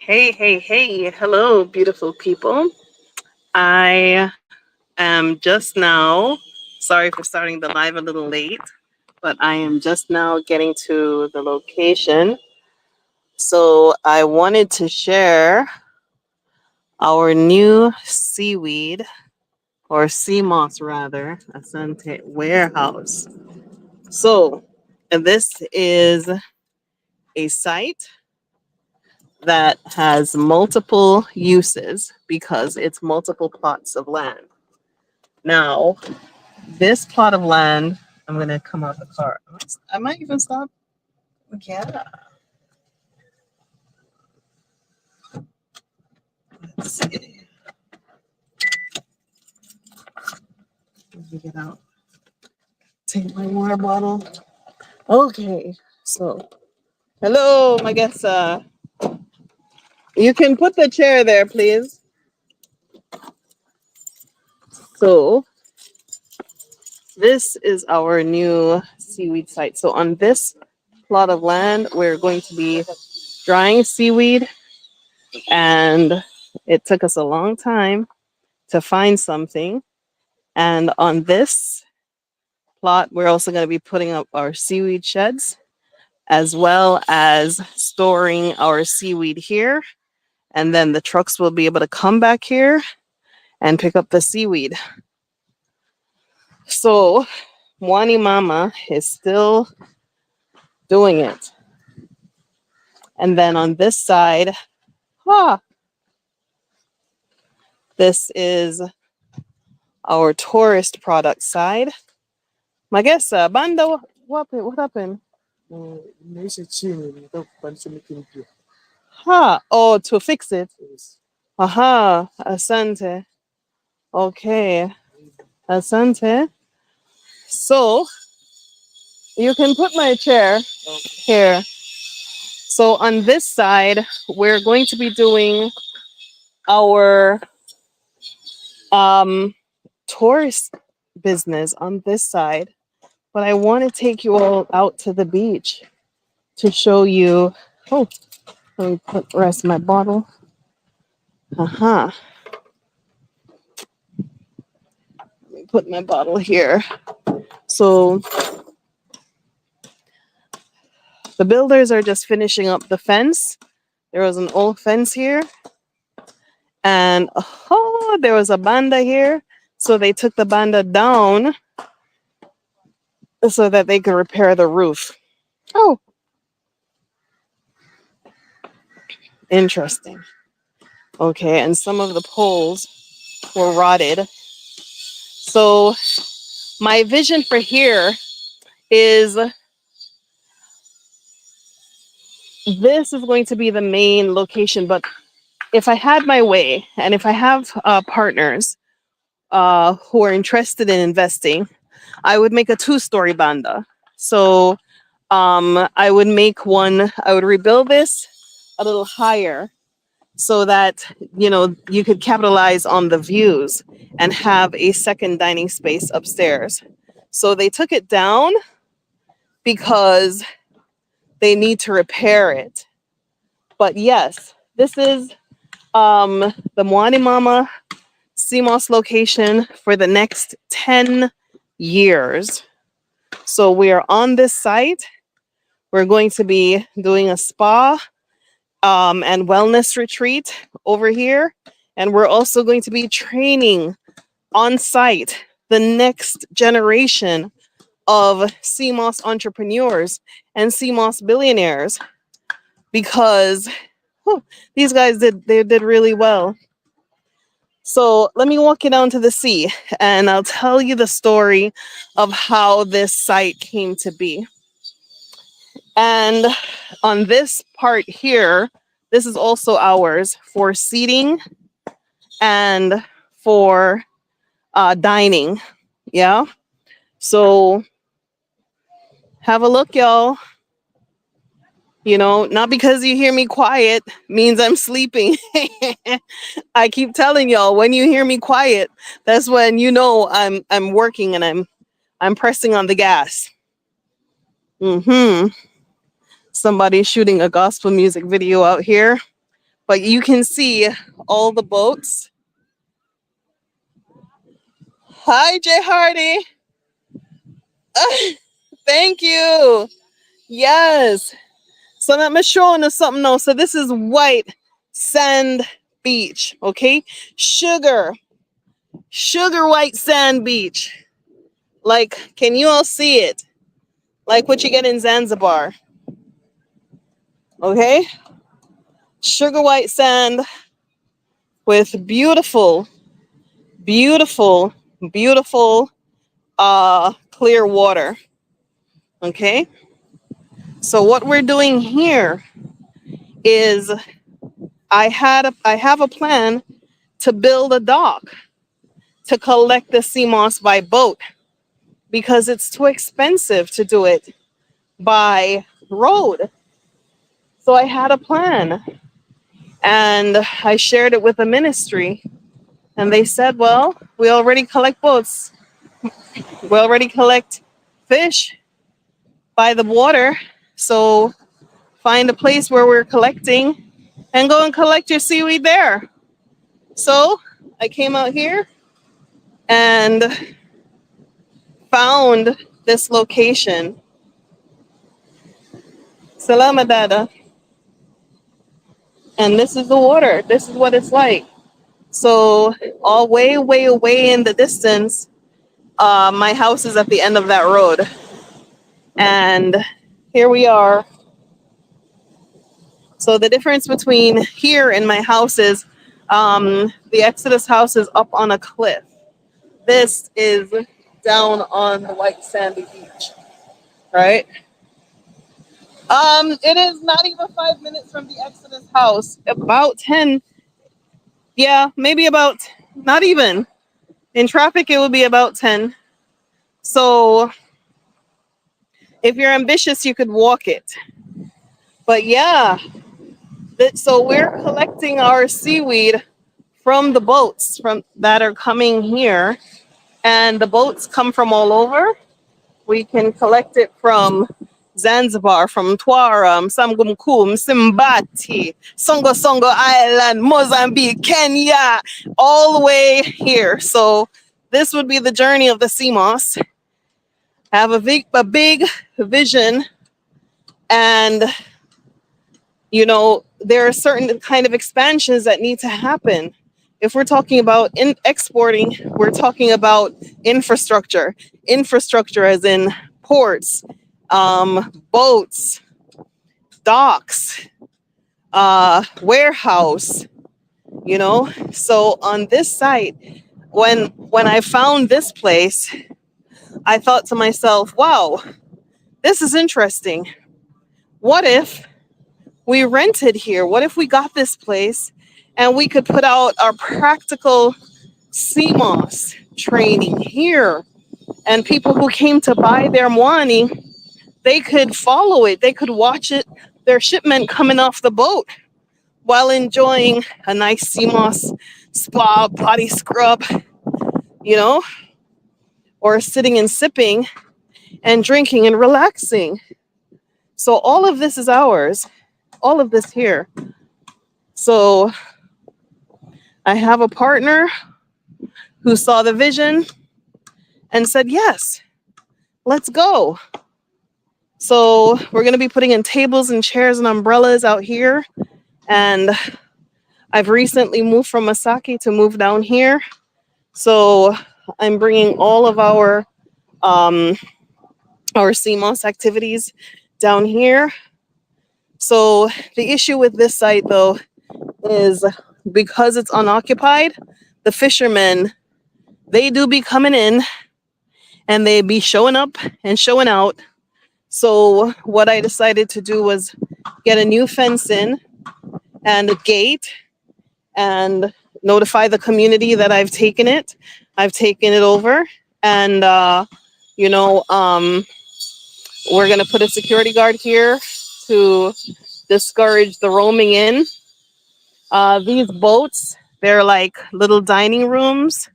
Hey, hey, hey. Hello, beautiful people. I am just now, sorry for starting the live a little late, but I am just now getting to the location. So I wanted to share our new seaweed, or SeaMoss rather, Asante warehouse. So, and this is a site that has multiple uses because it's multiple plots of land. Now, this plot of land, I'm gonna come out the car. I might even stop. Yeah. Let's see. Let me get out. Take my water bottle. Okay. So, hello, I guess. You can put the chair there, please. So, this is our new seaweed site. So, on this plot of land, we're going to be drying seaweed, and it took us a long time to find something. And on this plot, we're also going to be putting up our seaweed sheds, as well as storing our seaweed here. And then the trucks will be able to come back here and pick up the seaweed. So Mwani Mama is still doing it. And then on this side, this is our tourist product side. My guess, Banda, what happened? Imeisha chini, nataka kupandisha miti mpya. Oh, to fix it. Yes. Aha, asante. Okay, asante. So you can put my chair here. So on this side, we're going to be doing our tourist business on this side. But I want to take you all out to the beach to show you. Oh, let me rest my bottle. Let me put my bottle here. So the builders are just finishing up the fence. There was an old fence here, and there was a banda here. So they took the banda down so that they could repair the roof. Oh, interesting. Okay, and some of the poles were rotted. So my vision for here is this is going to be the main location. But if I had my way, and if I have partners who are interested in investing, I would make a two-story banda. So I would make one, I would rebuild this a little higher so that, you could capitalize on the views and have a second dining space upstairs. So they took it down because they need to repair it. But yes, this is the Mwani Mama SeaMoss location for the next 10 years. So we are on this site. We're going to be doing a spa and wellness retreat over here. And we're also going to be training on site the next generation of SeaMoss entrepreneurs and SeaMoss billionaires, because these guys did really well. So let me walk you down to the sea and I'll tell you the story of how this site came to be. And on this part here, this is also ours for seating and for dining. Yeah. So have a look, y'all. Not because you hear me quiet means I'm sleeping. I keep telling y'all, when you hear me quiet, that's when I'm working and I'm pressing on the gas. Somebody's shooting a gospel music video out here, but you can see all the boats. Hi, Jay Hardy. Thank you. Yes. So let me show you something now. So this is white sand beach, okay? Sugar white sand beach. Like, can you all see it? Like what you get in Zanzibar, okay? Sugar white sand with beautiful, beautiful, beautiful clear water, okay? So what we're doing here is I have a plan to build a dock to collect the SeaMoss by boat because it's too expensive to do it by road. So I had a plan and I shared it with the ministry and they said, well, we already collect boats. We already collect fish by the water. So find a place where we're collecting and go and collect your seaweed there. So I came out here and found this location. Salama Dada. And this is the water. This is what it's like. So all way, way, way in the distance, my house is at the end of that road. And here we are. So the difference between here and my house is the Exodus house is up on a cliff. This is down on the white sandy beach, right? It is not even 5 minutes from the Exodus house. About 10, yeah, maybe about, not even. In traffic, it would be about 10. So if you're ambitious, you could walk it. But yeah, so we're collecting our seaweed from the boats from that are coming here. And the boats come from all over. We can collect it from Zanzibar, from Twara, Msamgumkum, Simbati, Songo Songo Island, Mozambique, Kenya, all the way here. So this would be the journey of the SeaMoss. Have a big vision, and you know there are certain kind of expansions that need to happen. If we're talking about exporting, we're talking about infrastructure as in ports, boats, docks, warehouse, you know. So on this site, when I found this place, I thought to myself, wow, this is interesting. What if we rented here? What if we got this place and we could put out our practical SeaMoss training here, and people who came to buy their mwani, they could follow it, they could watch it, their shipment coming off the boat while enjoying a nice SeaMoss spa body scrub, you know, or sitting and sipping and drinking and relaxing. So all of this is ours, all of this here. So I have a partner who saw the vision and said, yes, let's go. So we're going to be putting in tables and chairs and umbrellas out here. And I've recently moved from Masaki to move down here. So I'm bringing all of our SeaMoss activities down here. So the issue with this site, though, is because it's unoccupied, the fishermen, they do be coming in and they be showing up and showing out. So what I decided to do was get a new fence in and a gate and notify the community that I've taken it over, and we're going to put a security guard here to discourage the roaming in. These boats, they're like little dining rooms,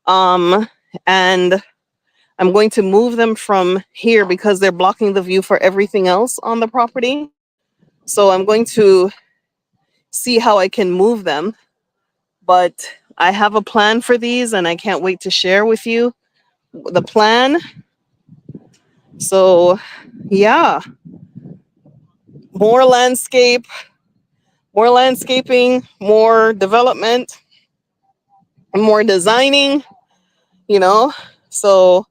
and I'm going to move them from here because they're blocking the view for everything else on the property. So I'm going to see how I can move them. But I have a plan for these and I can't wait to share with you the plan. So, yeah, more more landscaping, more development, more designing, you know. So,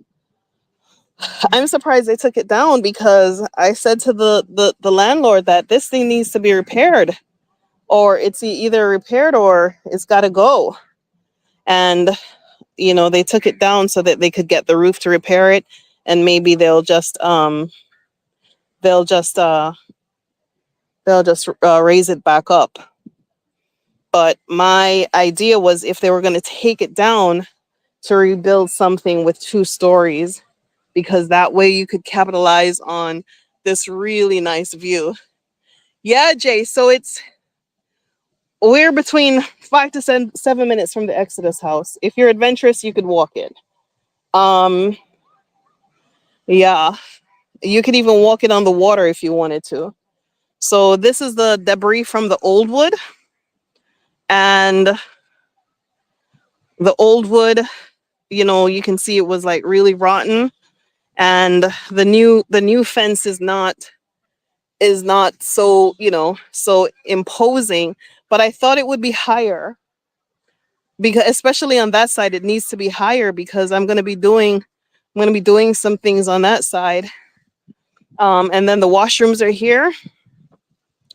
I'm surprised they took it down because I said to the landlord that this thing needs to be repaired, or it's either repaired or it's got to go. And they took it down so that they could get the roof to repair it, and maybe they'll just raise it back up. But my idea was, if they were going to take it down, to rebuild something with 2 stories, because that way you could capitalize on this really nice view. Yeah, Jay. So we're between 5 to 7 minutes from the Exodus house. If you're adventurous, you could walk it. Yeah, you could even walk it on the water if you wanted to. So this is the debris from the old wood, and the old wood, you can see it was like really rotten, and the new fence is not so so imposing. But I thought it would be higher, because especially on that side it needs to be higher, because I'm going to be doing some things on that side. And then the washrooms are here.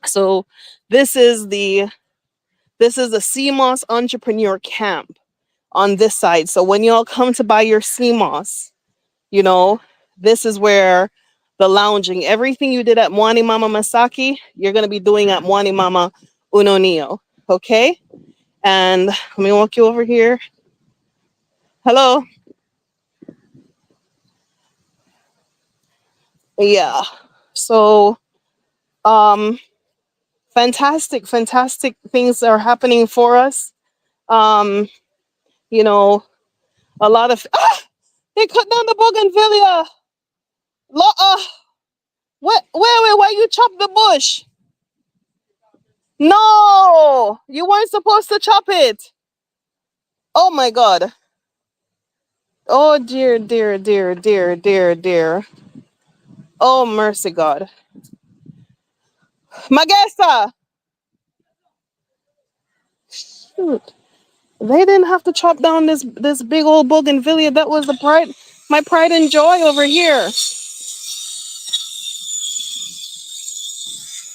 So this is the SeaMoss Entrepreneur Camp on this side. So when y'all come to buy your SeaMoss, this is where the lounging, everything you did at Mwani Mama Masaki, you're going to be doing at Mwani Mama Unonio. Okay? And let me walk you over here. Hello. Yeah. So, fantastic things are happening for us. Um, you know, a lot of they cut down the bougainvillea. Where you chop the bush? No, you weren't supposed to chop it. Oh my God. Oh dear, dear, dear, dear, dear, dear. Oh mercy, God. Magesta. Shoot. They didn't have to chop down this big old bougainvillea. That was my pride and joy over here.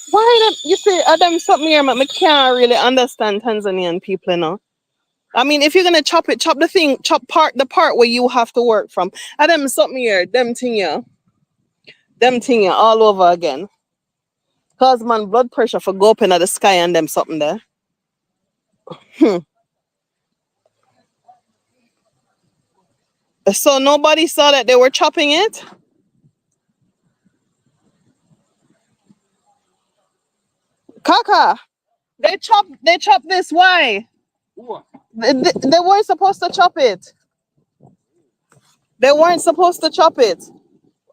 Why you say Adam something here, but I can't really understand Tanzanian people, I mean, if you're gonna chop it, chop the part where you have to work from. Adam something here, them thing here all over again. Cause man, blood pressure for go up in the sky and them something there. So nobody saw that they were chopping it. Kaka, they chop this. Why? They weren't supposed to chop it. They weren't supposed to chop it.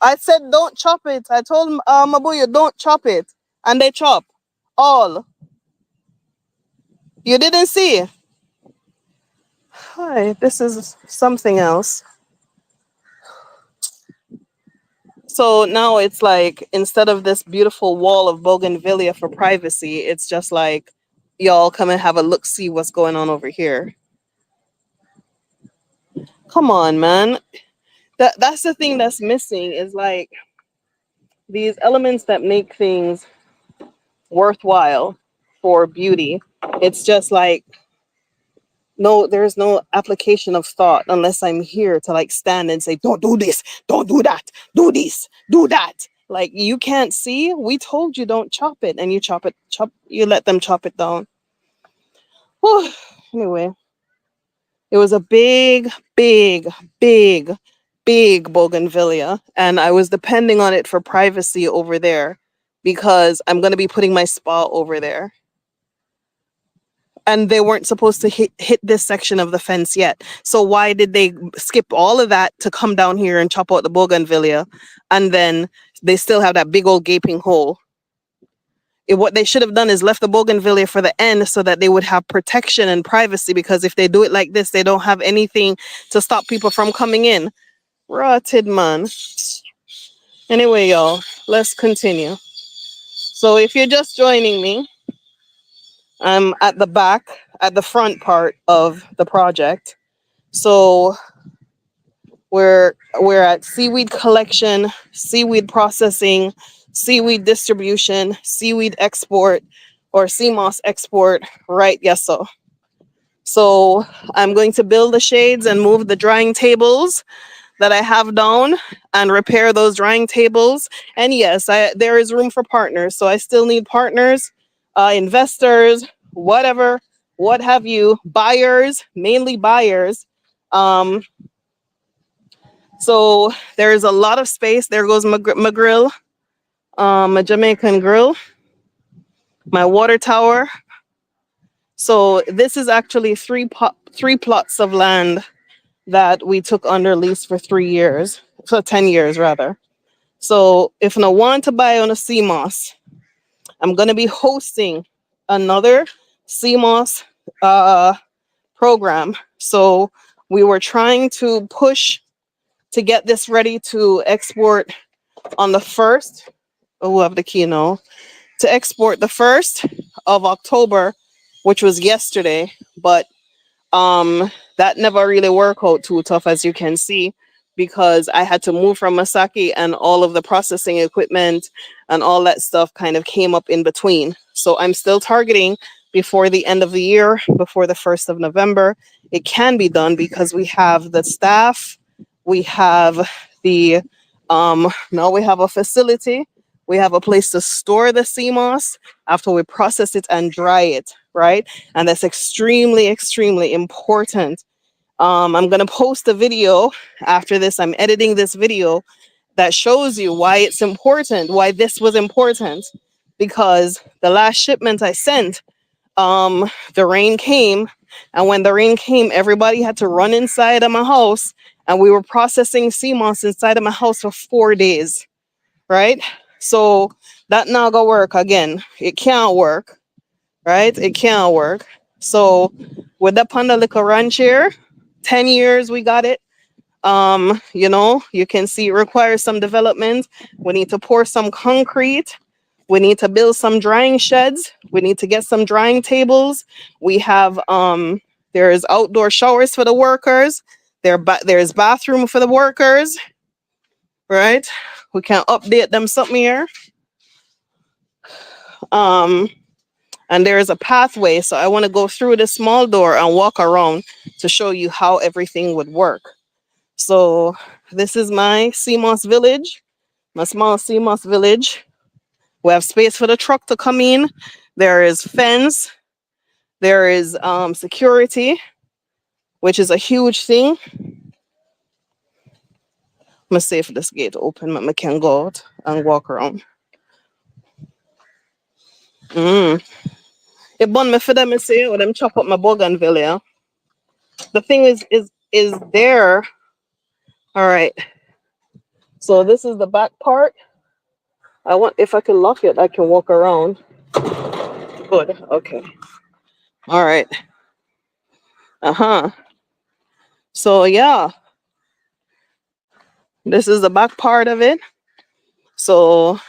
I said don't chop it. I told Mabuya don't chop it, and they chop all. You didn't see. Hi, this is something else. So now it's like, instead of this beautiful wall of bougainvillea for privacy, it's just like, y'all come and have a look, see what's going on over here. Come on, man. That's the thing that's missing, is like these elements that make things worthwhile for beauty. It's just like, no, there's no application of thought unless I'm here to like stand and say, don't do this, don't do that, do this, do that. Like, you can't see. We told you don't chop it, and you you let them chop it down. Whew. Anyway, it was a big, big, big, big bougainvillea, and I was depending on it for privacy over there, because I'm going to be putting my spa over there. And they weren't supposed to hit this section of the fence yet. So why did they skip all of that to come down here and chop out the bougainvillea? And then they still have that big old gaping hole. What they should have done is left the bougainvillea for the end so that they would have protection and privacy, because if they do it like this, they don't have anything to stop people from coming in. Rotted man. Anyway, y'all, let's continue. So if you're just joining me, I'm at the back, at the front part of the project. So we're at seaweed collection, seaweed processing, seaweed distribution, seaweed export, or SeaMoss export, right? Yes, so I'm going to build the shades and move the drying tables that I have down and repair those drying tables. And yes, there is room for partners. So I still need partners, investors, whatever, what have you, buyers, mainly buyers. So there is a lot of space. There goes my grill, my Jamaican grill, my water tower. So this is actually three plots of land that we took under lease for 3 years, for 10 years rather. So if I want to buy on a SeaMoss, I'm going to be hosting another SeaMoss program. So we were trying to push to get this ready to export on the 1st. Oh, I have the key now. To export the 1st of October, which was yesterday, but that never really worked out too tough, as you can see, because I had to move from Masaki and all of the processing equipment and all that stuff kind of came up in between. So I'm still targeting before the end of the year, before the 1st of November. It can be done because we have the staff, we have the now we have a facility, we have a place to store the SeaMoss after we process it and dry it, right? And that's extremely, extremely important. I'm going to post a video after this. I'm editing this video that shows you why it's important, why this was important, because the last shipment I sent, the rain came, and when the rain came, everybody had to run inside of my house, and we were processing SeaMoss inside of my house for 4 days, right? So that not gonna work again. It can't work, right? It can't work. So with the Panda Liquor Ranch here, 10 years we got it. You can see it requires some development. We need to pour some concrete. We need to build some drying sheds. We need to get some drying tables. We have there's outdoor showers for the workers. There's bathroom for the workers, right? We can update them something here. And there is a pathway, so I want to go through the small door and walk around to show you how everything would work. So this is my SeaMoss village, my small SeaMoss village. We have space for the truck to come in. There is fence. There is security, which is a huge thing. I'm gonna see if this gate open, but I can go out and walk around. It bun me for them to say, or them chop up my bougainvillea. The thing is there. All right. So this is the back part. If I can lock it, I can walk around. Good. Okay. All right. So yeah, this is the back part of it. So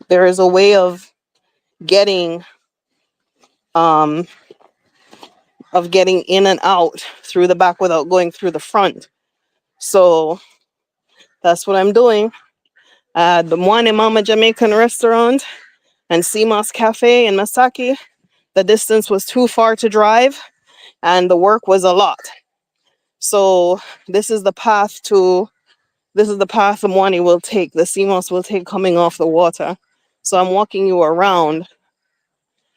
there is a way of getting in and out through the back without going through the front. So that's what I'm doing. The Moine Mama Jamaican restaurant and SeaMoss Cafe in Masaki, the distance was too far to drive and the work was a lot. So this is the path the Moine will take, the SeaMoss will take coming off the water. So I'm walking you around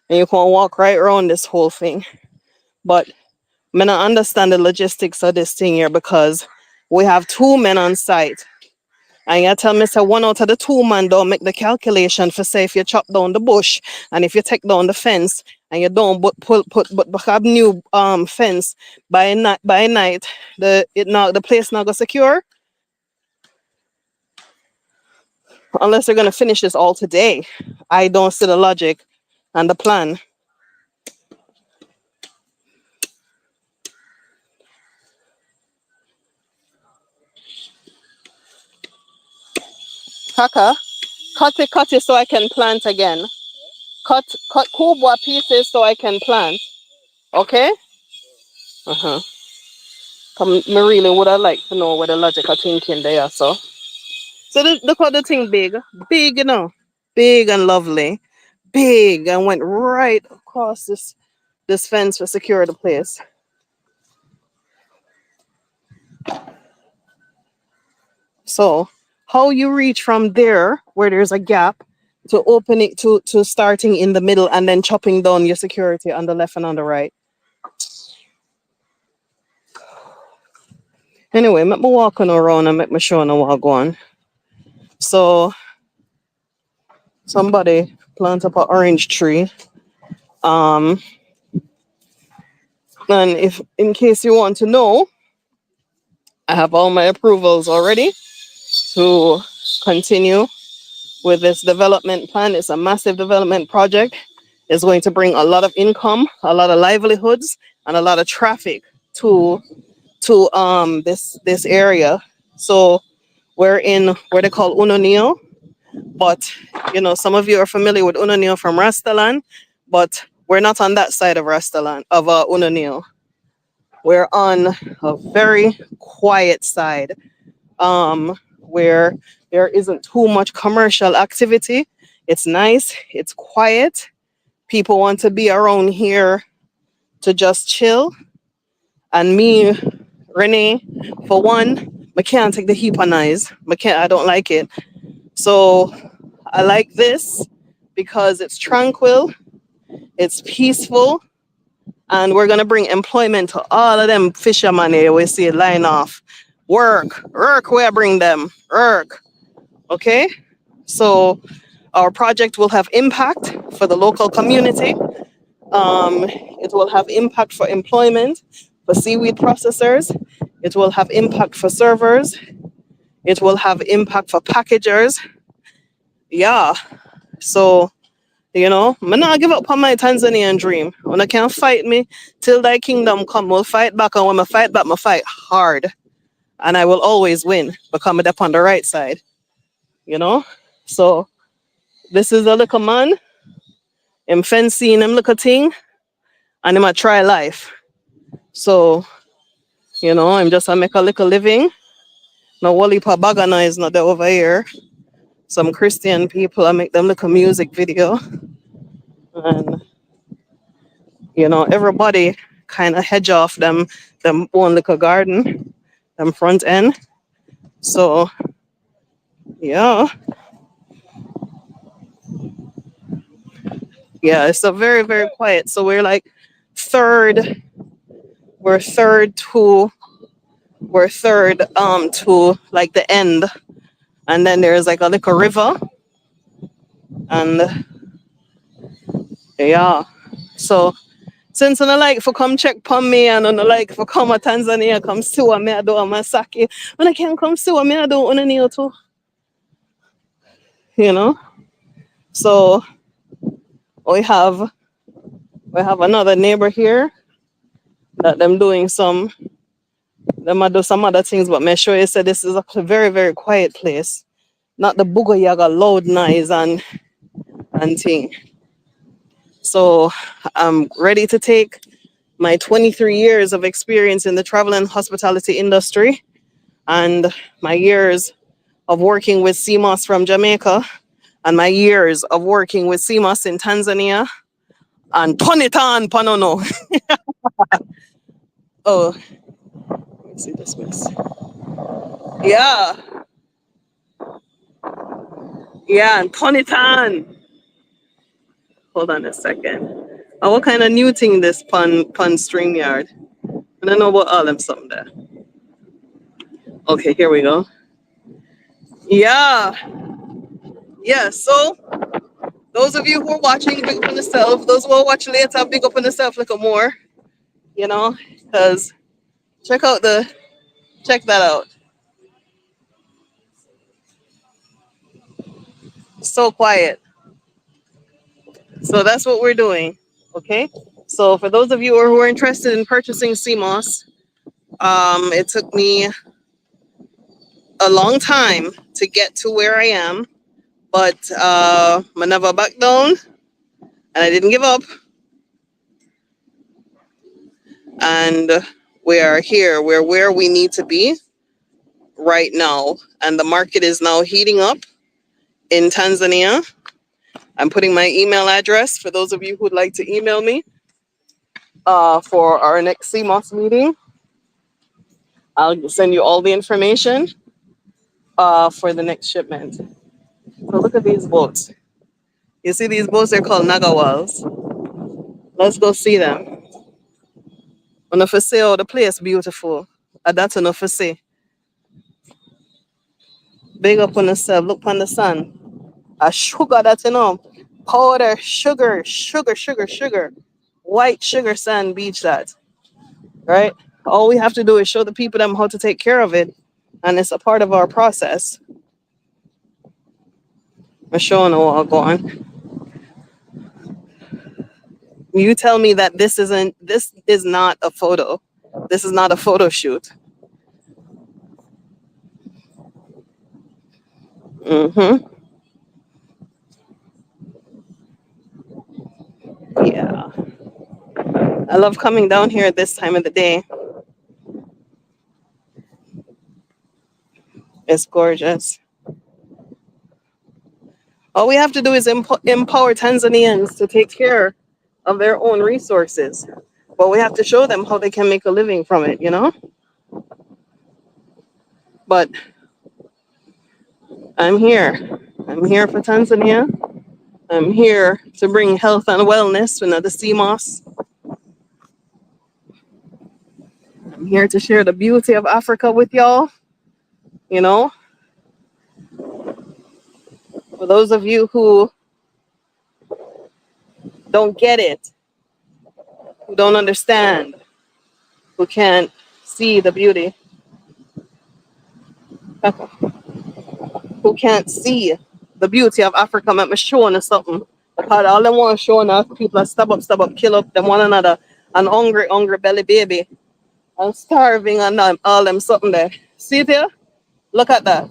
and you can walk right around this whole thing. But I don't understand the logistics of this thing here because we have 2 men on site. And you tell me, say, one out of the 2 men don't make the calculation for say if you chop down the bush and if you take down the fence and you don't but have new fence by night, the place not go secure. unless they're gonna finish this all today. I don't see the logic and the plan. Kaka, cut it so I can plant again. Cut kubwa pieces so I can plant. Okay? Uh-huh. Me really would have liked to know where the logic of thinking there, so. So look at the thing big. Big, big and lovely. Big and went right across this fence to secure the place. So how you reach from there where there's a gap to open it to starting in the middle and then chopping down your security on the left and on the right. Anyway, make me walking around and make me showing what I go on. So somebody plant up an orange tree. And if in case you want to know, I have all my approvals already to continue with this development plan. It's a massive development project. It's going to bring a lot of income, a lot of livelihoods, and a lot of traffic to this area. So we're in where they call Unonio, but some of you are familiar with Unonio from Rastalan, but we're not on that side of Rastalan of Unonio. We're on a very quiet side, where there isn't too much commercial activity. It's nice, it's quiet. People want to be around here to just chill. And me, Renee, for one, I can't take the heat on eyes. I don't like it. So I like this because it's tranquil, it's peaceful, and we're gonna bring employment to all of them fishermen here. We see line off. Work, where I bring them. Work. Okay? So our project will have impact for the local community. It will have impact for employment, for seaweed processors. It will have impact for servers. It will have impact for packagers. Yeah. So, I'm not give up on my Tanzanian dream. When I can't fight me till thy kingdom come, we'll fight back. And when I fight back, I fight hard. And I will always win because I'm up on the right side. So this is a little man. I'm fencing him little thing. And I'm a try life. So, I'm just a make a little living. No Wally Pabagana is not there over here. Some Christian people, I make them look a music video. And, everybody kind of hedge off them one little garden, them front end. So, yeah. Yeah, it's a very, very quiet. So we're like third to like the end. And then there's like a little river. And yeah. So since I like for come check upon me and I like for come to Tanzania, come see what me I do on my sake. When I can't come see what me I do on the too. So we have another neighbor here that them doing them I do some other things, but make sure you say this is a very, very quiet place. Not the booger yaga loud noise and thing. So I'm ready to take my 23 years of experience in the travel and hospitality industry and my years of working with SeaMoss from Jamaica and my years of working with SeaMoss in Tanzania and turn it on, Panono. Oh, let me see this mess. Yeah. Yeah, and turn it on. Hold on a second. What kind of new thing this pun string yard? I don't know about all them something there. Okay, here we go. Yeah. Yeah, so those of you who are watching, big up on yourself. Those who are watching later, big up on yourself like a more, because check that out. So quiet. So that's what we're doing. Okay. So for those of you who are interested in purchasing CMOS, it took me a long time to get to where I am, but I never backed down and I didn't give up. And we are here. We're where we need to be right now. And the market is now heating up in Tanzania. I'm putting my email address for those of you who'd like to email me for our next CMOS meeting. I'll send you all the information for the next shipment. So look at these boats. You see these boats? They're called Nagawals. Let's go see them. Enough to say, oh, the place beautiful. That's enough to say. Big up on yourself. Look on the sun. A sugar that you know. Powder, sugar, sugar, sugar, sugar. White sugar sand beach that. Right? All we have to do is show the people them how to take care of it. And it's a part of our process. I'm showing them all going. You tell me that this is not a photo. This is not a photo shoot. Mm-hmm. Yeah. I love coming down here at this time of the day. It's gorgeous. All we have to do is empower Tanzanians to take care of their own resources. But we have to show them how they can make a living from it, you know? But I'm here. I'm here for Tanzania. I'm here to bring health and wellness to the CMOS. I'm here to share the beauty of Africa with y'all, you know? For those of you who don't get it, who don't understand, who can't see the beauty, who can't see the beauty of Africa, let me show you something. Because all them want to show now, people are stab up, kill up them one another, and hungry belly baby, and starving and all them something there. See it here? Look at that.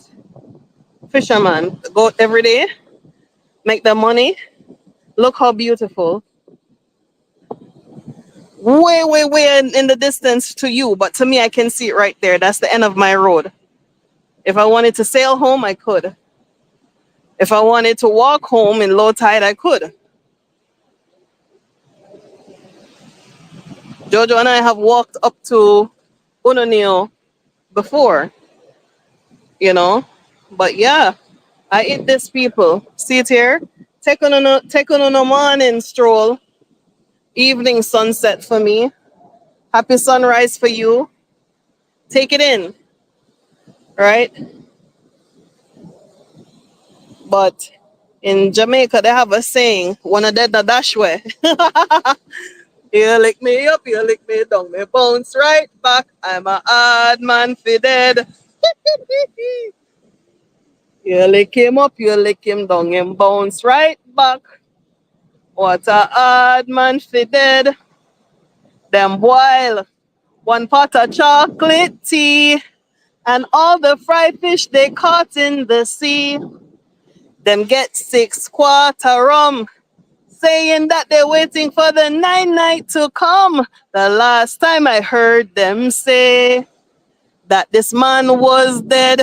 Fisherman, go out every day, make their money. Look how beautiful. Way in the distance to you, but to me, I can see it right there. That's the end of my road. If I wanted to sail home, I could. If I wanted to walk home in low tide, I could. Jojo and I have walked up to Unonio before, you know. But yeah, I eat this people. See it here? Take on a morning stroll, evening sunset for me. Happy sunrise for you. Take it in, right? But in Jamaica, they have a saying, "Wanna dead na dash way." You lick me up, you lick me down, me bounce right back. I'm a hard man for dead. You lick him up, you lick him down, him bounce right back. What a hard man for dead. Them boil one pot of chocolate tea and all the fried fish they caught in the sea. Them get 6 quarter rum, saying that they're waiting for the night to come. The last time I heard them say that this man was dead.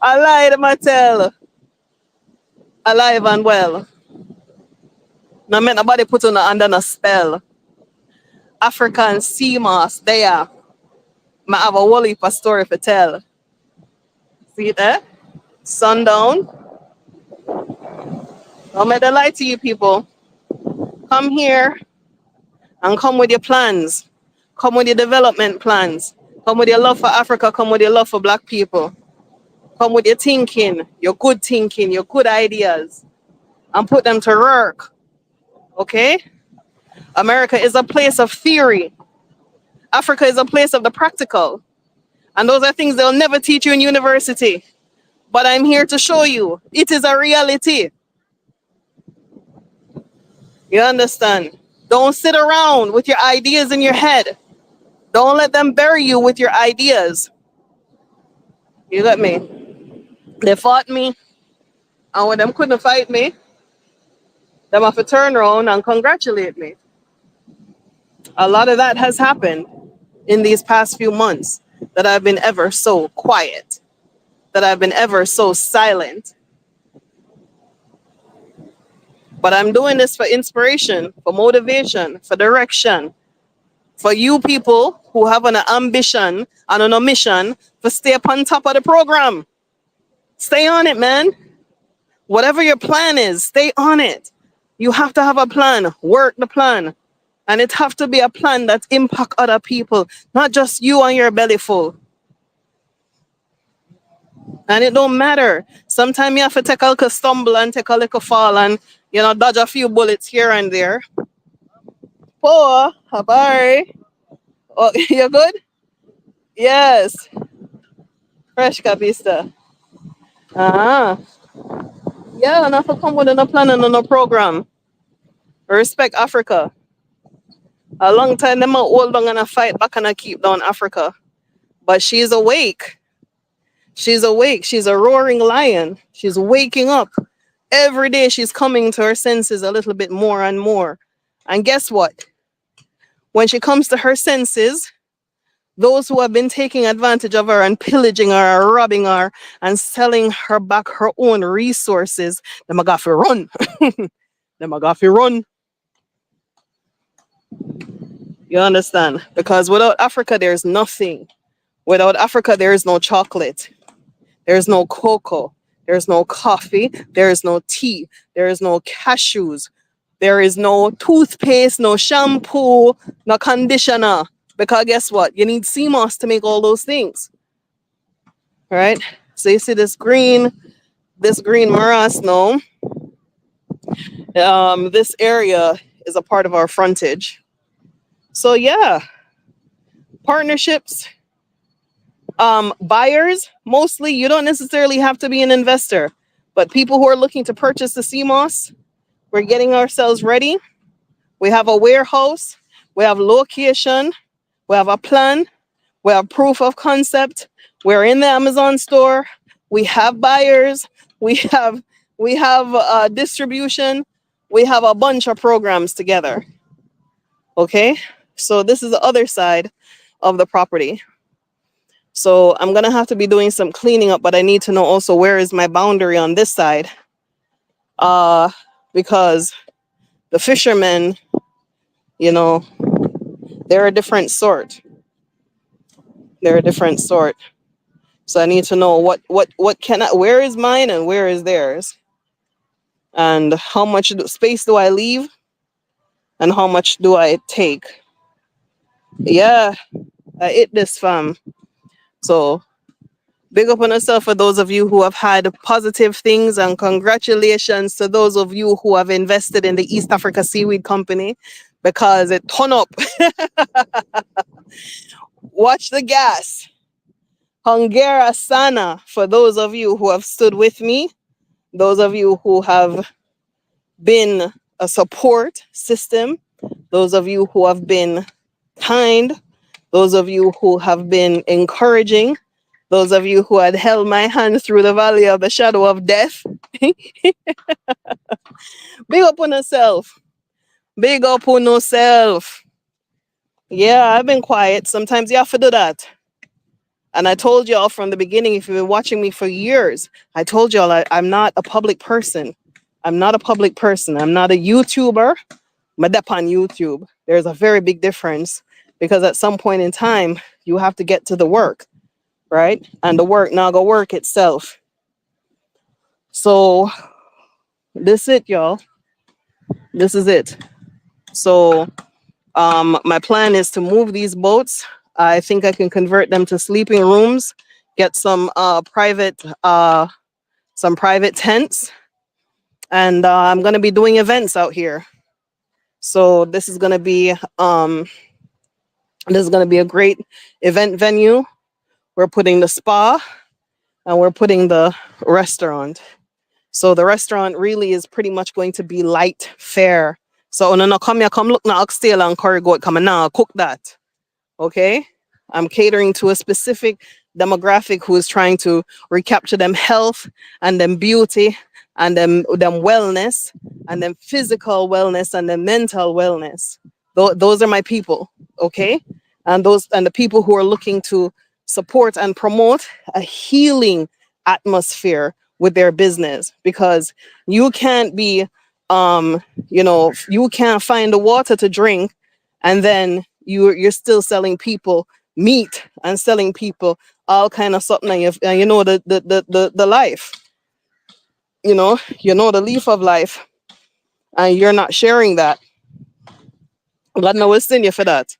Alive, I tell. Alive and well. No man nobody put on under a spell. African sea moss there. I have a whole heap of story to tell. See there? Sundown. Don't make the lie to you people. Come here and come with your plans. Come with your development plans. Come with your love for Africa. Come with your love for black people. Come with your thinking, your good ideas, and put them to work. Okay? America is a place of theory. Africa is a place of the practical. And those are things they'll never teach you in university. But I'm here to show you it is a reality. You understand? Don't sit around with your ideas in your head. Don't let them bury you with your ideas. You got me? They fought me, and when them couldn't fight me, them have to turn around and congratulate me. A lot of that has happened in these past few months, that I've been ever so quiet, that I've been ever so silent. But I'm doing this for inspiration, for motivation, for direction, for you people who have an ambition and an mission to stay up on top of the program. Stay on it, man. Whatever your plan is, stay on it. You have to have a plan, work the plan. And it have to be a plan that impact other people, not just you and your belly full. And it don't matter. Sometimes you have to take a little stumble and take a little fall and, dodge a few bullets here and there. Oh, habari. Oh, you good? Yes. Fresh capista. Ah. Yeah, and I have to come with a plan and a program. Respect Africa. A long time them a hold on and a fight back and a keep down Africa. But she's awake. She's awake. She's a roaring lion. She's waking up. Every day she's coming to her senses a little bit more and more. And guess what? When she comes to her senses, those who have been taking advantage of her and pillaging her, or robbing her, and selling her back her own resources, them a got to run. Them a got to run. You understand? Because without Africa, there's nothing. Without Africa, there is no chocolate. There's no cocoa. There's no coffee. There is no tea. There is no cashews. There is no toothpaste, no shampoo, no conditioner. Because guess what? You need SeaMoss to make all those things. Right? So you see this green morass now. This area is a part of our frontage. So yeah, partnerships, buyers, mostly you don't necessarily have to be an investor, but people who are looking to purchase the SeaMoss, we're getting ourselves ready. We have a warehouse, we have location, we have a plan, we have proof of concept, we're in the Amazon store, we have buyers, we have distribution, we have a bunch of programs together. Okay, so this is the other side of the property. So I'm gonna have to be doing some cleaning up, but I need to know also where is my boundary on this side, because the fishermen, they're a different sort. They're a different sort. So I need to know what can I, where is mine and where is theirs, and how much space do I leave, and how much do I take. Yeah, I ate this, fam. So big up on yourself for those of you who have had positive things, and congratulations to those of you who have invested in the East Africa Seaweed Company, because it turn up. Watch the gas. Hongera Sana for those of you who have stood with me, those of you who have been a support system, those of you who have been kind, those of you who have been encouraging, those of you who had held my hand through the valley of the shadow of death. Big up on yourself. Big up on yourself. Yeah, I've been quiet. Sometimes you have to do that. And I told y'all from the beginning, if you've been watching me for years, I told y'all I'm not a public person. I'm not a public person. I'm not a YouTuber. I'm on YouTube. There's a very big difference, because at some point in time, you have to get to the work, right? And the work now go work itself. So this it, y'all. This is it. So my plan is to move these boats. I think I can convert them to sleeping rooms, get some private tents, and I'm going to be doing events out here. So this is going to be a great event venue. We're putting the spa and we're putting the restaurant. So the restaurant really is pretty much going to be light fare. So no, no, come here, come look now, oxtail and curry goat, come on now, cook that. Okay, I'm catering to a specific demographic who is trying to recapture them health and them beauty and them wellness and them physical wellness and them mental wellness. Those are my people. Okay, and those and the people who are looking to support and promote a healing atmosphere with their business, because you can't be you can't find the water to drink, and then you're still selling people meat and selling people all kind of something, and you know the life, the leaf of life, and you're not sharing that. God knows send you for that.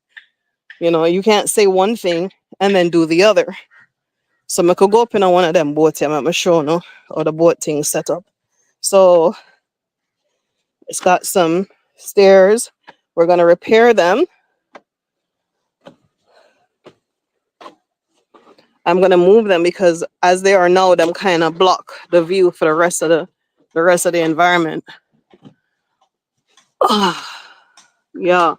You can't say one thing and then do the other. So I could go up in one of them boats here. I'm show no or the boat thing set up. So it's got some stairs. We're gonna repair them. I'm gonna move them because as they are now, them kind of block the view for the rest of the environment. Yeah,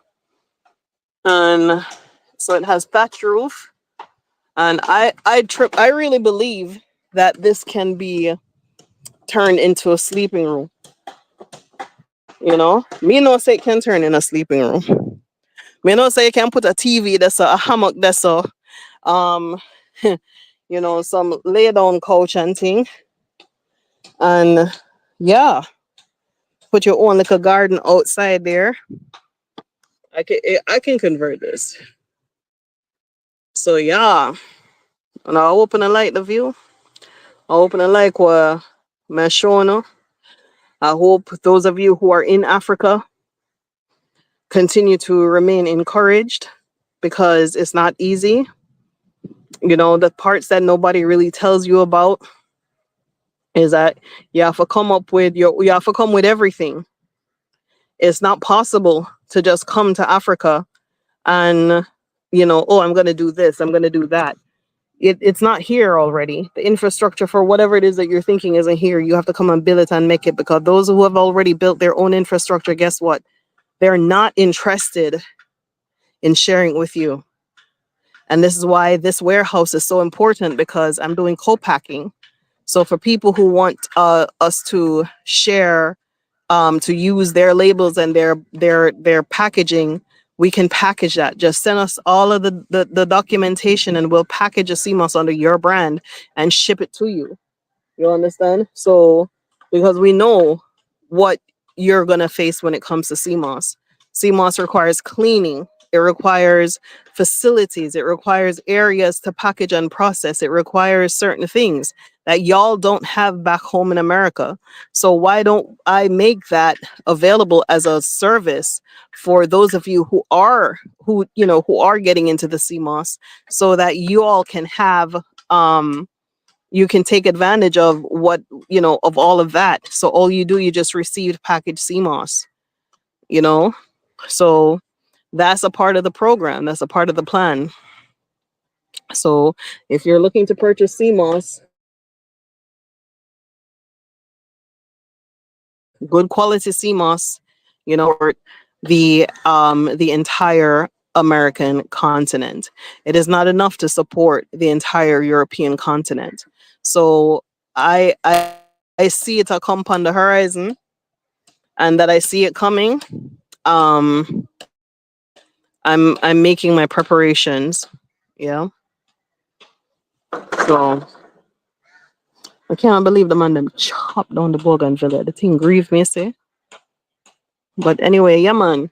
and so it has thatch roof, and I really believe that this can be turned into a sleeping room. Me no say it can turn in a sleeping room. Me no say you can put a TV that's a hammock that's um some lay down couch and thing, and yeah, put your own little garden outside there. I can convert this. So yeah, and I'll open and light the view. I'll open and like what Mashono. I hope those of you who are in Africa continue to remain encouraged, because it's not easy. The parts that nobody really tells you about is that you have to come with everything. It's not possible to just come to Africa and oh, I'm going to do this, I'm going to do that. It's not here already. The infrastructure for whatever it is that you're thinking isn't here. You have to come and build it and make it, because those who have already built their own infrastructure, guess what? They're not interested in sharing with you. And this is why this warehouse is so important, because I'm doing co-packing. So for people who want us to share, to use their labels and their packaging, we can package that. Just send us all of the documentation, and we'll package a CMOS under your brand and ship it to you. You understand? So, because we know what you're going to face when it comes to CMOS. CMOS requires cleaning. It requires facilities. It requires areas to package and process. It requires certain things that y'all don't have back home in America. So why don't I make that available as a service for those of you who are getting into the CMOS, so that you all can have you can take advantage of of all of that. So all you do, you just receive packaged CMOS, you know? So that's a part of the program. That's a part of the plan. So if you're looking to purchase CMOS, good quality CMOS, for the entire American continent. It is not enough to support the entire European continent. So I see it a come on the horizon, and that I see it coming. I'm making my preparations. Yeah. So I can't believe the man them chop down the bougainvillea. The thing grieved me, see. But anyway, yeah, man.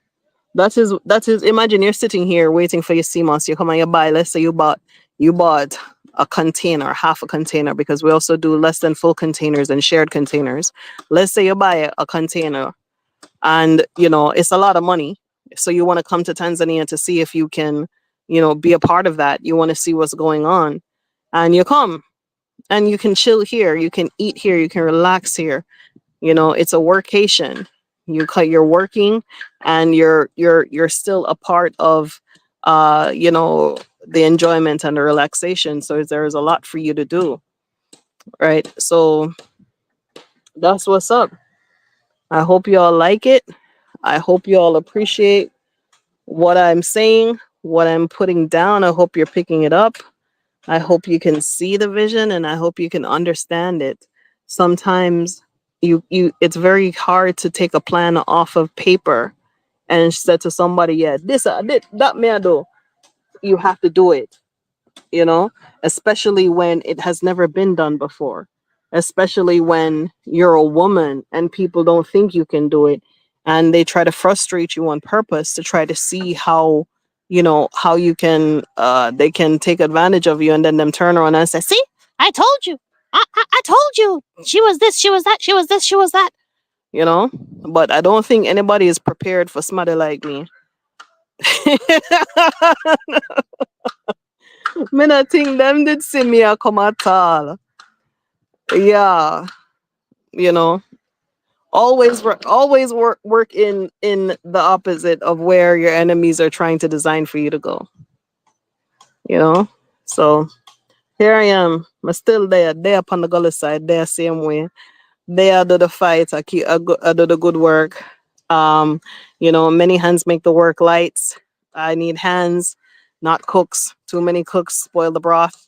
That is. Imagine you're sitting here waiting for your CMOS. You come and you buy. Let's say you bought a container, half a container, because we also do less than full containers and shared containers. Let's say you buy a container, and it's a lot of money. So you want to come to Tanzania to see if you can, be a part of that. You want to see what's going on, and you come, and you can chill here. You can eat here. You can relax here. It's a workation. You're working, and you're still a part of the enjoyment and the relaxation. So there's a lot for you to do. right? So that's what's up. I hope you all like it. I hope you all appreciate what I'm saying, what I'm putting down. I hope you're picking it up. I hope you can see the vision and I hope you can understand it. Sometimes you it's very hard to take a plan off of paper and say to somebody, yeah, this I did that me I do. You have to do it, you know, especially when it has never been done before, especially when you're a woman and people don't think you can do it and they try to frustrate you on purpose to try to see how, you know, how you can they can take advantage of you and then them turn around and say, see, I told you, I told you she was this, she was that, she was this, she was that, you know. But I don't think anybody is prepared for somebody like me. Me not think them did see me a come at all. Yeah, you know, always work in the opposite of where your enemies are trying to design for you to go, you know. So here I am. I'm still there upon the gully side, there same way. There I do the fight. I do the good work. Um, you know, many hands make the work light. I need hands, not cooks. Too many cooks spoil the broth,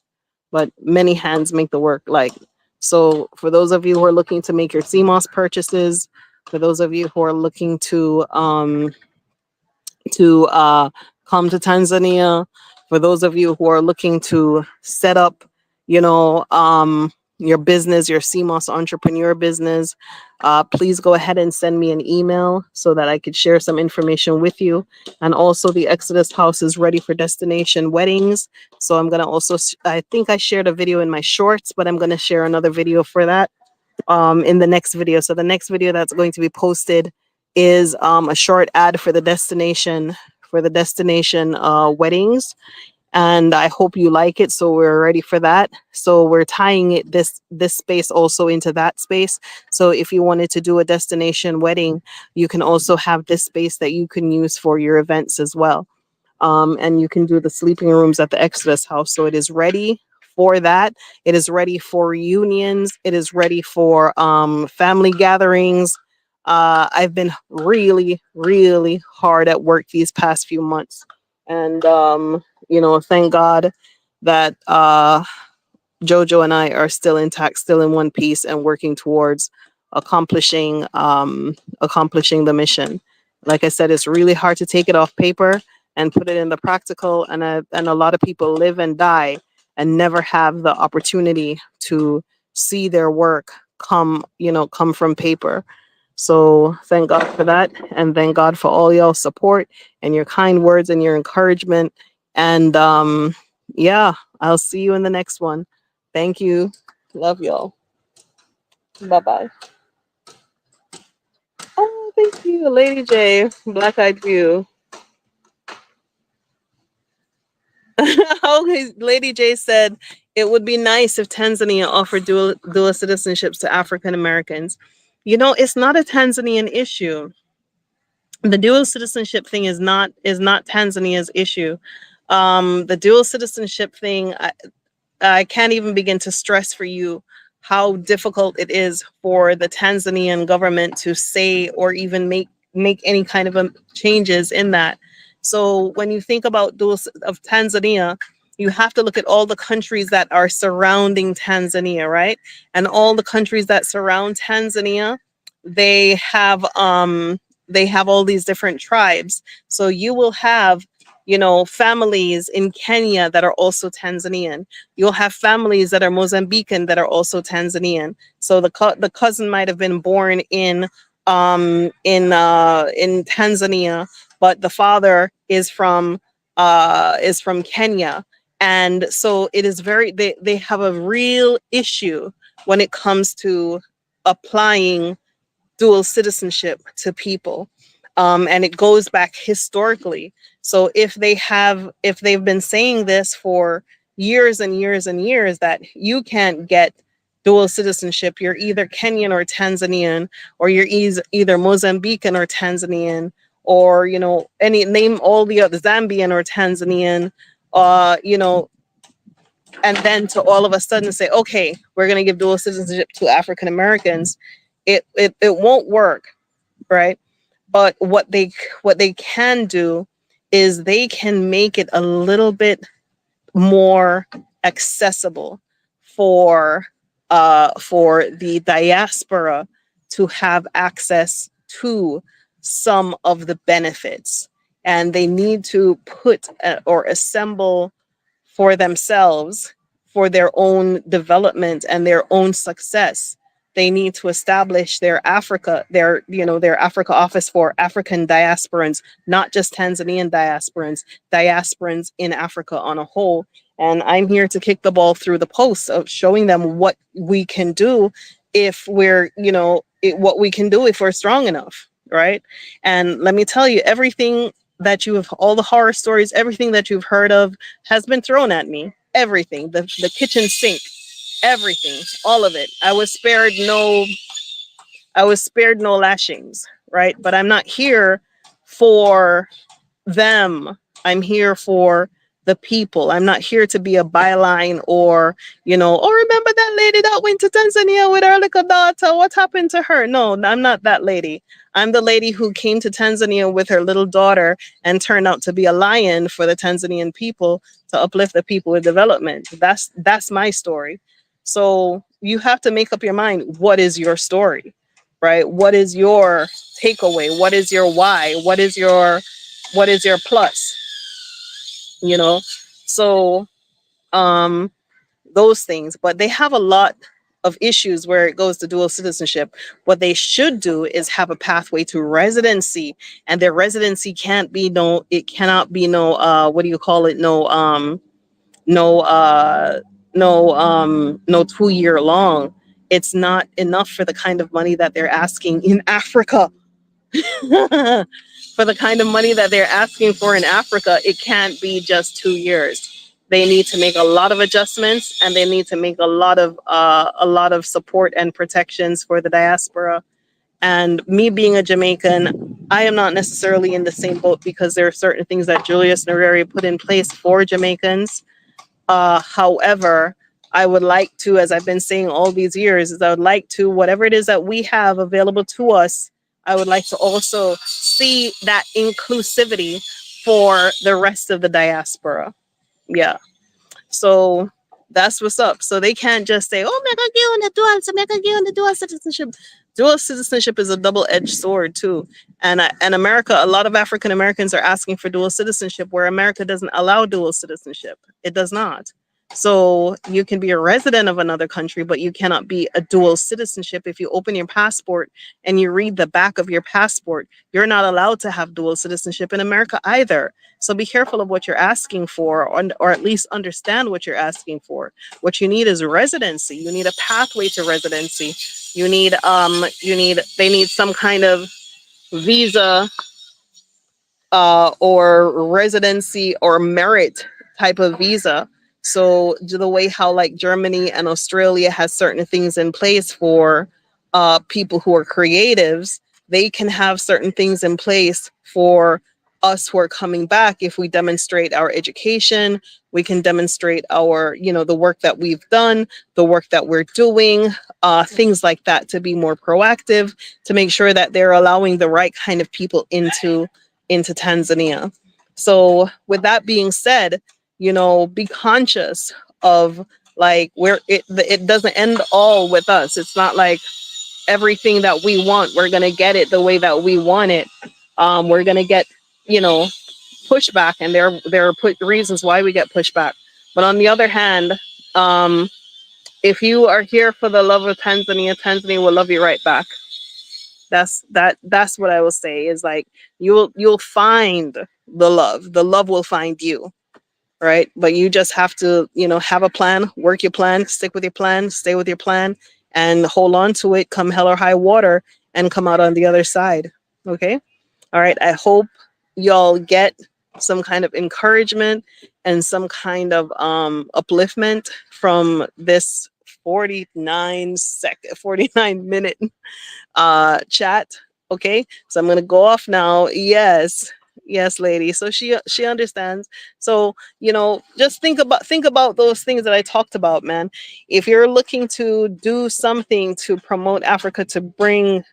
but many hands make the work light. So for those of you who are looking to make your CMOS purchases, for those of you who are looking to come to Tanzania, for those of you who are looking to set up, you know, your business, your CMOS entrepreneur business, please go ahead and send me an email so that I could share some information with you. And also, the Exodus House is ready for destination weddings. So I'm gonna also, I think I shared a video in my shorts, but I'm gonna share another video for that in the next video. So the next video that's going to be posted is a short ad for the destination weddings, and I hope you like it. So we're ready for that. So we're tying it this space also into that space. So if you wanted to do a destination wedding, you can also have this space that you can use for your events as well. And you can do the sleeping rooms at the Exodus House. So it is ready for that. It is ready for reunions. It is ready for family gatherings. I've been really, really hard at work these past few months. And, you know, thank God that Jojo and I are still intact, still in one piece, and working towards accomplishing the mission. Like I said, it's really hard to take it off paper and put it in the practical, and a lot of people live and die and never have the opportunity to see their work come from paper. So thank God for that, and thank God for all y'all support and your kind words and your encouragement. And yeah, I'll see you in the next one. Thank you. Love y'all. Bye bye. Oh, thank you, Lady J. Black Eyed View. Okay, Lady J said it would be nice if Tanzania offered dual citizenships to African Americans. You know, it's not a Tanzanian issue. The dual citizenship thing is not Tanzania's issue. The dual citizenship thing, I can't even begin to stress for you how difficult it is for the Tanzanian government to say or even make any kind of changes in that. So when you think about of Tanzania, you have to look at all the countries that are surrounding Tanzania, right? And all the countries that surround Tanzania, they have they have all these different tribes. So you will have, you know, families in Kenya that are also Tanzanian. You'll have families that are Mozambican that are also Tanzanian. So the cousin might have been born in Tanzania, but the father is from Kenya. And so it is they have a real issue when it comes to applying dual citizenship to people. And it goes back historically. So if they've been saying this for years and years and years that you can't get dual citizenship, you're either Kenyan or Tanzanian, or you're either Mozambican or Tanzanian, or, you know, any name all the other Zambian or Tanzanian, you know, and then to all of a sudden say, okay, we're going to give dual citizenship to African Americans, it won't work, right? But what they can do is they can make it a little bit more accessible for for the diaspora to have access to some of the benefits, and they need to put or assemble for themselves, for their own development and their own success. They need to establish their Africa office for African diasporans, not just Tanzanian diasporans in Africa on a whole. And I'm here to kick the ball through the posts of showing them what we can do if what we can do if we're strong enough, right? And let me tell you, everything that you have, all the horror stories, everything that you've heard of has been thrown at me. Everything, the kitchen sink, everything, all of it. I was spared no lashings, right? But I'm not here for them. I'm here for the people. I'm not here to be a byline or, oh, remember that lady that went to Tanzania with her little daughter? What happened to her? No, I'm not that lady. I'm the lady who came to Tanzania with her little daughter and turned out to be a lion for the Tanzanian people to uplift the people with development. That's my story. So you have to make up your mind. What is your story, right? What is your takeaway? What is your why? What is your plus, you know so um those things. But they have a lot of issues where it goes to dual citizenship. What they should do is have a pathway to residency, and their residency cannot be no what do you call it, no no 2 year long. It's not enough for the kind of money that they're asking in Africa. For the kind of money that they're asking for in Africa, it can't be just 2 years. They need to make a lot of adjustments, and they need to make a lot of support and protections for the diaspora. And me being a Jamaican, I am not necessarily in the same boat, because there are certain things that Julius Nyerere put in place for Jamaicans. However, I would like to, as I've been saying all these years, is I would like to, whatever it is that we have available to us, I would like to also see that inclusivity for the rest of the diaspora. Yeah. So that's what's up. So they can't just say, "Oh, mega give on the dual, so mega give on the dual citizenship." Dual citizenship is a double-edged sword too, and America, a lot of African Americans are asking for dual citizenship, where America doesn't allow dual citizenship. It does not. So you can be a resident of another country, but you cannot be a dual citizenship. If you open your passport and you read the back of your passport, you're not allowed to have dual citizenship in America either. So be careful of what you're asking for, or at least understand what you're asking for. What you need is residency. You need a pathway to residency. They need some kind of visa, or residency or merit type of visa. So the way how like Germany and Australia has certain things in place for people who are creatives, they can have certain things in place for us who are coming back. If we demonstrate our education, we can demonstrate our, the work that we've done, the work that we're doing, things like that, to be more proactive, to make sure that they're allowing the right kind of people into Tanzania. So with that being said, be conscious of like where it doesn't end all with us. It's not like everything that we want, we're gonna get it the way that we want it. We're gonna get, pushback, and there are reasons why we get pushback. But on the other hand, um, if you are here for the love of Tanzania, Tanzania will love you right back. That's what I will say, is like you'll find the love will find you, right? But you just have to, have a plan, work your plan, stick with your plan, stay with your plan, and hold on to it, come hell or high water, and come out on the other side. Okay. All right. I hope y'all get some kind of encouragement and some kind of upliftment from this 49-minute chat. Okay, so I'm gonna go off now. Yes, Yes, lady. So she understands. So, just think about those things that I talked about, man. If you're looking to do something to promote Africa, to bring,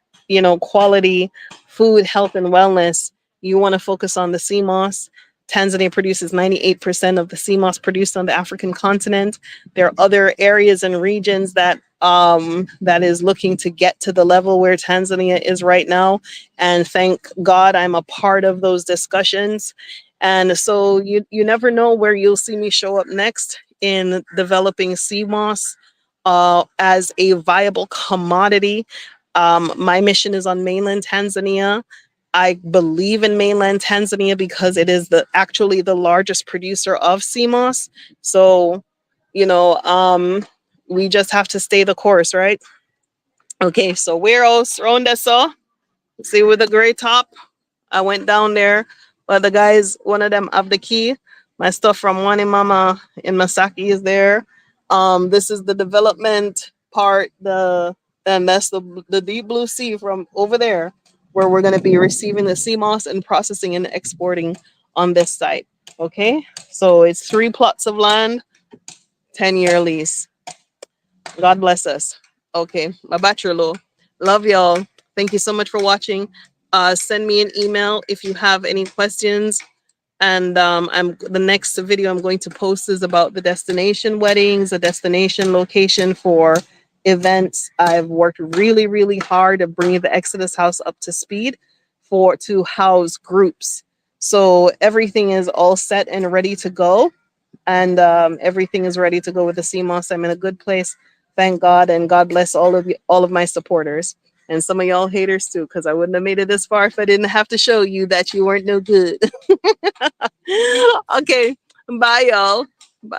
quality food, health and wellness, you want to focus on the sea moss. Tanzania produces 98% of the sea moss produced on the African continent. There are other areas and regions that is looking to get to the level where Tanzania is right now, and thank God I'm a part of those discussions. And so you never know where you'll see me show up next in developing CMOS as a viable commodity. My mission is on mainland Tanzania. I believe in mainland Tanzania because it is actually the largest producer of CMOS. So, you know, um, we just have to stay the course, right? Okay, so where else? Ronda saw. See with the gray top. I went down there, but the guys, one of them have the key. My stuff from Wani Mama in Masaki is there. This is the development part, and that's the deep blue sea from over there, where we're gonna be receiving the sea moss and processing and exporting on this site. Okay, so it's 3 plots of land, 10-year lease. God bless us. Okay, my bachelor. Love y'all. Thank you so much for watching. Send me an email if you have any questions. And I'm the next video I'm going to post is about the destination weddings, a destination location for events. I've worked really, really hard at bringing the Exodus House up to speed to house groups. So everything is all set and ready to go, and everything is ready to go with the CMOS. I'm in a good place, thank God, and God bless all of you, all of my supporters, and some of y'all haters too, because I wouldn't have made it this far if I didn't have to show you that you weren't no good. Okay, bye y'all. Bye.